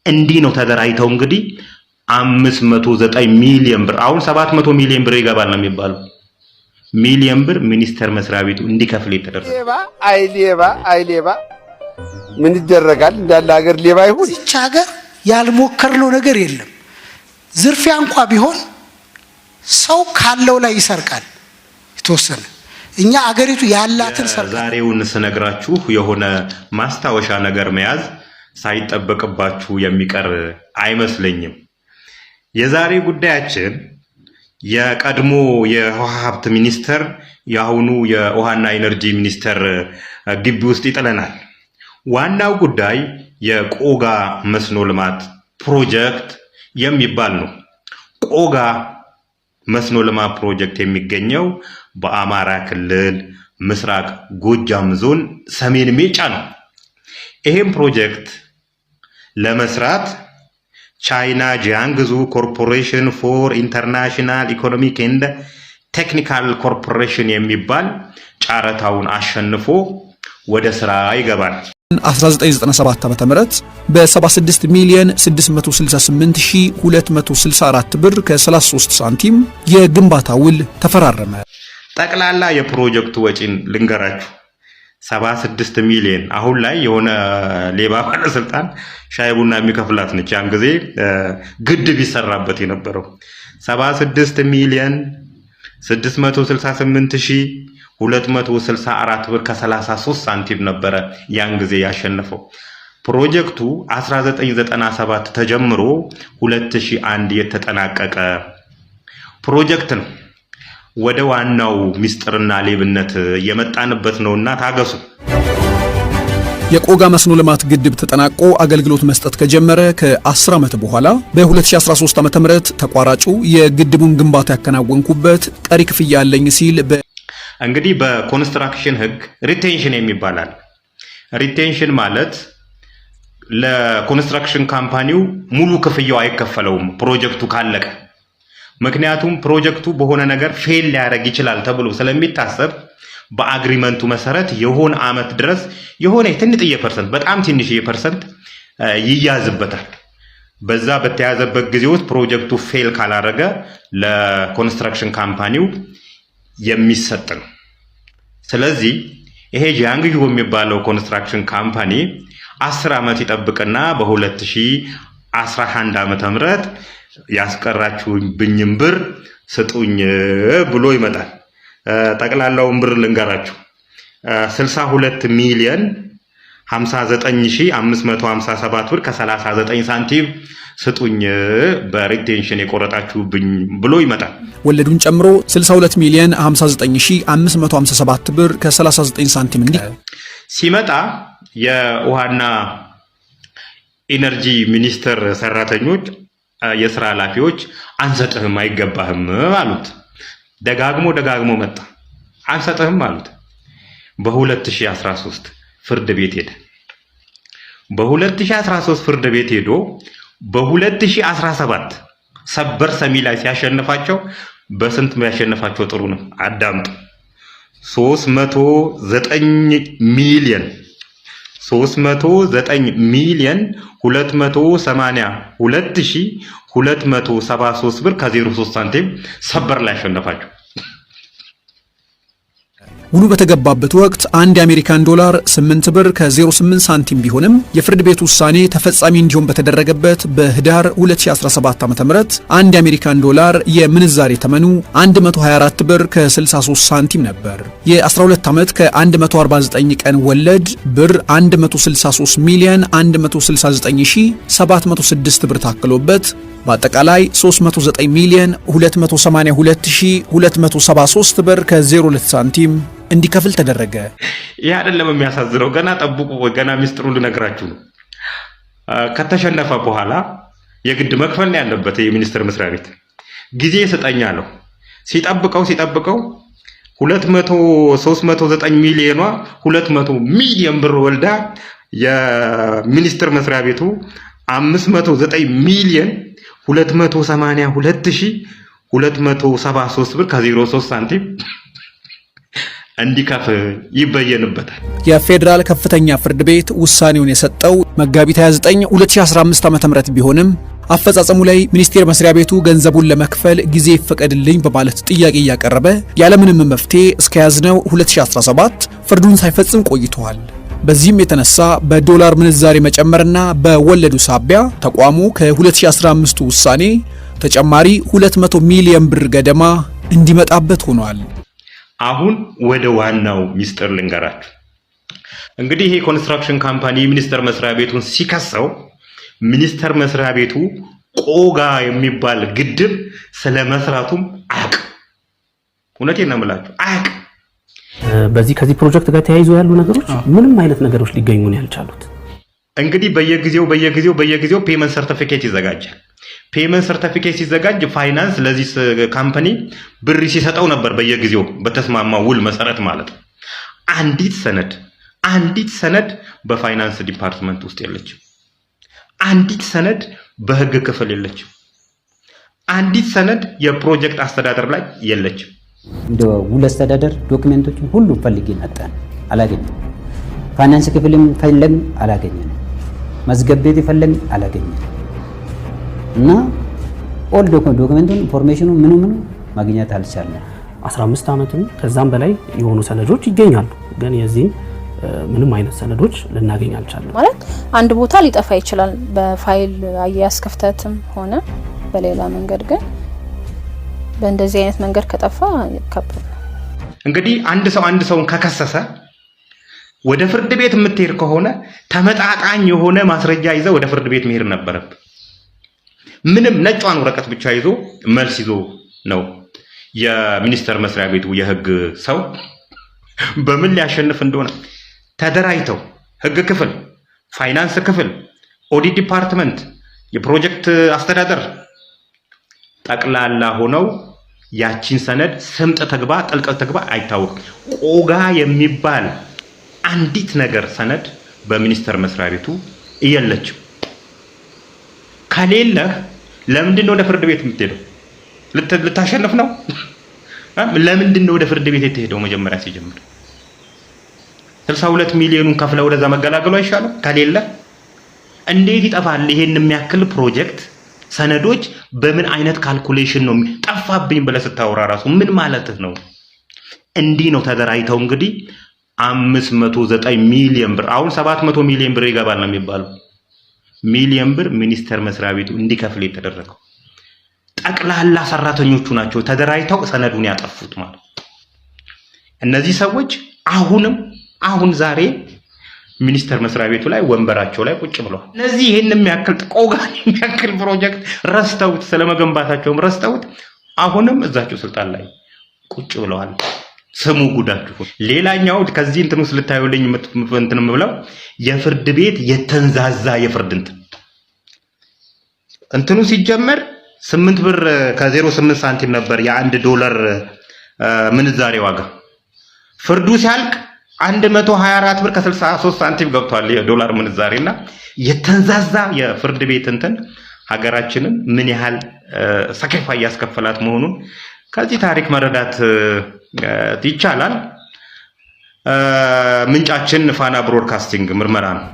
እንዲህ ነው ተደራጅተው እንግዲህ 509 ሚሊዮን ብር አሁን 700 ሚሊዮን ብር ይገባል ነው የሚባለው ሚሊዮን ብር ሚኒስቴር መስሪያ ቤቱ እንዲከፍል የተደረገ ሌባ ምን ይደረጋል እንዳለ ሀገር ሌባ ይሁን እዚች ሀገር ያልሞከርነው ነገር የለም ዝርፊያ እንኳን ቢሆን ሰው ካለው ላይ ይሰርቃል የተወሰነ እኛ አገሪቱ ያላትን ዛሬውን ስነግራችሁ የሆነ ማስታወሻ ነገር መያዝ ሳይጠበቅባችሁ የሚቀር አይመስለኝም የዛሬ ጉዳያችን የቀድሞ የውሃ ሀብት ሚኒስተር ያሁኑ የውሃና ኢነርጂ ሚኒስተር ግቢ ውስጥ ይጥለናል ዋናው ጉዳይ የቆጋ መስኖ ልማት ፕሮጀክት የሚባል ነው ቆጋ መስኖ ልማት ፕሮጀክት የሚገኘው በአማራ ክልል ምስራቅ ጎጃም ዞን ሰሜን ሜጫ ነው ይሄን ፕሮጀክት ለመስራት ቻይና ጂያንግዙ ኮርፖሬሽን ፎር ኢንተርናሽናል ኢኮኖሚክ ኤንድ ቴክኒካል ኮርፖሬሽን የሚባል ጫረታውን አሸንፎ ወደ ስራ ይገባል 1997 ዓ.ም በ76 ሚሊዮን 668264 ብር ከ33 ሳንቲም የግንባታ ውል ተፈራረመ ጠቅላላ የፕሮጀክቱ ወጪን ልንገራችሁ 76 ሚሊዮን አሁን ላይ የሆነ ሌባ ባለስልጣን ሻይ ቡና የሚከፍላት ነች ያን ጊዜ ግድብ ይሰራበት የነበረው 76 ሚሊዮን 668264 ብር ከ33 ሳንቲም ነበረ ያን ጊዜ ያሸነፈው ፕሮጀክቱ 1997 ተጀምሮ 2001 የተጠናቀቀ ፕሮጀክት ነው ወደ ዋናው ሚስጥርና ሌብነት የመጣንበት ነውና ታገሱ የቆጋ መስኖ ልማት ግድብ ተጠናቆ አገልግሎት መስጠት ከጀመረ ከ10 ዓመት በኋላ በ2013 ዓ.ም ተቋራጩ የግድቡን ግንባታ ያከናወንኩበት ቀሪ ክፍያ አለኝ ሲል እንግዲህ በኮንስትራክሽን ህግ ሪቴንሽን የሚባላል ሪቴንሽን ማለት ለኮንስትራክሽን ካምፓኒው ሙሉ ክፍያው አይከፈለውም ፕሮጀክቱ ካለቀ ምክንያቱም ፕሮጀክቱ በሆነ ነገር ፌል ሊያደርግ ይችላል ተብሎ ስለሚታሰብ በአግሪመንቱ መሰረት የሆነ አመት ድረስ የሆነ ትንጥዬ ፐርሰንት በጣም ትንሽዬ ፐርሰንት ይያዝበታል በዛ በተያዘበት ጊዜ ውስጥ ፕሮጀክቱ ፌል ካላደረገ ለኮንስትራክሽን ካምፓኒው የሚሰጥ ነው ስለዚህ ይሄ ጂያንግዩ የሚባለው ኮንስትራክሽን ካምፓኒ 10 አመት ይጠብቅና በ2011 ዓመተ ምህረት ያስቀራችሁብኝም ብር ስጡኝ ብሎ ይመጣል ጠቅላላውን ብር ልንገራችሁ 62 ሚሊዮን 59557 ብር ከ39 ሳንቲም ስጡኝ በሪቴንሽን የቆረጣችሁብኝ ብሎ ይመጣል ወለዱን ጨምሮ 62 ሚሊዮን 59557 ብር ከ39 ሳንቲም እንዲህ ሲመጣ የውሃና ኢነርጂ ሚኒስቴር ሰራተኞች የሥራ ኃላፊዎች አንሰጥህም አይገባህም አሉት ደጋግሞ መጣ አንሰጥህም አሉት በ2013 ፍርድ ቤት ሄደ በ2013 ፍርድ ቤት ሄዶ በ2017 ሰበር ሰሚ ላይ ሲያሸንፋቸው በስንት ያሸንፋቸው ጥሩ ነው አዳምጡ 309 ሚሊዮን 282273 ብር ከ03 ሳንቲም ሰበር ላይ ያሸነፋቸው ውሉ በተገባበት ወቅት አንድ የአሜሪካን ዶላር 8 ብር ከ08 ሳንቲም ቢሆንም የፍርድ ቤት ውሳኔ ተፈጻሚ እንዲሆን በተደረገበት በህዳር 2017 ዓ.ም አንድ የአሜሪካን ዶላር የምንዛሬ ተመኑ 124 ብር ከ63 ሳንቲም ነበር። የ12 ዓመት ከ149 ቀን ወለድ ብር 163 ሚሊዮን 169706 ብር ታክሎበት በአጠቃላይ 309 ሚሊዮን 282273 ብር ከ02 ሳንቲም እንዲከፍል ተደረገ። ይህ አይደለም የሚያሳዝነው ገና ጠብቁ ገና ሚስጥሩን ልነግራችሁ ነው። ከተሸነፈ በኋላ የግድ መክፈል ያለበት የሚኒስቴር መስሪያ ቤት ጊዜ ስጠኛ ነው። ሲጠብቀው 309 ሚሊዮኗ 200 ሚሊዮን ብር ወልዳ የሚኒስቴር መስሪያ ቤቱ 509 ሚሊዮን 282273 ብር ከ03 ሳንቲም እንዲከፍል ይበየንበታል። የፌዴራል ከፍተኛ ፍርድ ቤት ውሳኔውን የሰጠው መጋቢት 29 2015 ዓ.ም ቢሆንም አፈጻጸሙ ላይ ሚኒስቴር መስሪያ ቤቱ ገንዘቡን ለመክፈል ጊዜ ይፈቀድልኝ በማለት ጥያቄ እያቀረበ ያለምንም መፍትሄ እስከ ያዝነው 2017 ፍርዱን ሳይፈጽም ቆይቷል። በዚህም የተነሳ በዶላር ምንዛሬ መጨመርና በወለዱ ሳቢያ ተቋሙ ከ2015 ውሳኔ ተጨማሪ 200 ሚሊዮን ብር ገደማ እንዲመጣበት ሆኗል። አሁን ወደ ዋናው ሚስጥር ልንገራችሁ። እንግዲህ ይሄ ኮንስትራክሽን ካምፓኒ ሚኒስቴር መስሪያ ቤቱን ሲከሰው ሚኒስቴር መስሪያ ቤቱ ቆጋ የሚባል ግድብ ስለመስራቱም አያውቅም። እውነቴን ነው የምላችሁ አያውቅም። በዚህ ከዚህ ፕሮጀክት ጋር ተያይዞ ያሉ ነገሮች ምንም አይነት ነገሮች ሊገኙ ነው ያልቻሉት። እንግዲህ በየጊዜው ፔመንት ሰርቲፊኬት ይዘጋጃል። ፔመንት ሰርቲፊኬት ሲዘጋጅ ፋይናንስ ለዚህ ካምፓኒ ብር ሲሰጠው ነበር በየጊዜው በተስማማው ውል መሰረት ማለት ነው። አንዲት ሰነድ በፋይናንስ ዲፓርትመንት ውስጥ የለችም። አንዲት ሰነድ በህግ ክፍል የለችም። አንዲት ሰነድ የፕሮጀክት አስተዳደር ላይ የለችም። እንደ ውል አስተዳደር ዶክመንቶችን ሁሉ ፈልገን አጣን፣ አላገኘንም። ፋይናንስ ክፍልም ፈለግን፣ አላገኘንም። መዝገብ ቤት ፈለግን፣ አላገኘንም። እና ኦል ዶክመንቱን ኢንፎርሜሽኑ ምኑ ማግኘት አልቻልንም። 15 ዓመትም ከዛም በላይ የሆኑ ሰነዶች ይገኛሉ፣ ግን የዚህ ምንም አይነት ሰነዶች ልናገኝ አልቻልንም። ማለት አንድ ቦታ ሊጠፋ ይችላል በፋይል አያያዝ ክፍተትም ሆነ በሌላ መንገድ፣ ግን በእንደዚህ አይነት መንገድ ከጠፋ ከባድ ነው። እንግዲህ አንድ ሰውን ከከሰሰ ወደ ፍርድ ቤት የምትሄድ ከሆነ ተመጣጣኝ የሆነ ማስረጃ ይዘው ወደ ፍርድ ቤት መሄድ ነበረብህ። ምንም ነጯን ወረቀት ብቻ ይዞ መልስ ይዞ ነው የሚኒስቴር መስሪያ ቤቱ የህግ ሰው በምን ሊያሸንፍ እንደሆነ ተደራጅተው ህግ ክፍል፣ ፋይናንስ ክፍል፣ ኦዲት ዲፓርትመንት፣ የፕሮጀክት አስተዳደር ጠቅላላ ሆነው ያቺን ሰነድ ስምጥ ተግባ ጥልቀት ተግባ አይታወቅም። ቆጋ የሚባል አንዲት ነገር ሰነድ በሚኒስቴር መስሪያ ቤቱ የለችም። ከሌለህ ለምንድን ነው ወደ ፍርድ ቤት የምትሄደው? ልታሸንፍ ነው? ለምንድን ነው ወደ ፍርድ ቤት የተሄደው? መጀመሪያ ሲጀምር 62 ሚሊዮኑን ከፍለው ወደዛ መገላገሉ አይሻልም? ከሌለ እንዴት ይጠፋል? ይሄን የሚያክል ፕሮጀክት ሰነዶች በምን አይነት ካልኩሌሽን ነው ጠፋብኝ ብለህ ስታወራ ራሱ ምን ማለትህ ነው? እንዲህ ነው ተደራጅተው እንግዲህ 509 ሚሊዮን ብር አሁን 700 ሚሊዮን ብር ይገባል ነው የሚባለው ሚሊዮን ብር ሚኒስቴር መስሪያ ቤቱ እንዲከፍል የተደረገው ጠቅላላ ሰራተኞቹ ናቸው ተደራጅተው ሰነዱን ያጠፉት ማለት። እነዚህ ሰዎች አሁን ዛሬ ሚኒስቴር መስሪያ ቤቱ ላይ ወንበራቸው ላይ ቁጭ ብለዋል። እነዚህ ይሄን የሚያክል ቆጋን የሚያክል ፕሮጀክት ረስተውት ስለመገንባታቸውም ረስተውት አሁንም እዛቸው ስልጣን ላይ ቁጭ ብለዋል። ስሙ ጉዳችሁ። ሌላኛው ከዚህ እንትን ውስጥ ልታዩልኝ እንትንም ብለው የፍርድ ቤት የተንዛዛ የፍርድ እንትኑ ሲጀመር 8 ብር ከ08 ሳንቲም ነበር የ1 ዶላር ምንዛሬ ዋጋ። ፍርዱ ሲያልቅ 124 ብር ከ63 ሳንቲም ገብቷል የዶላር ምንዛሬና የተንዛዛ የፍርድ ቤት እንትን ሀገራችንን ምን ያህል ሰከፋ ያስከፈላት መሆኑን ከዚህ ታሪክ መረዳት ይቻላል። ምንጫችን ፋና ብሮድካስቲንግ ምርመራ ነው።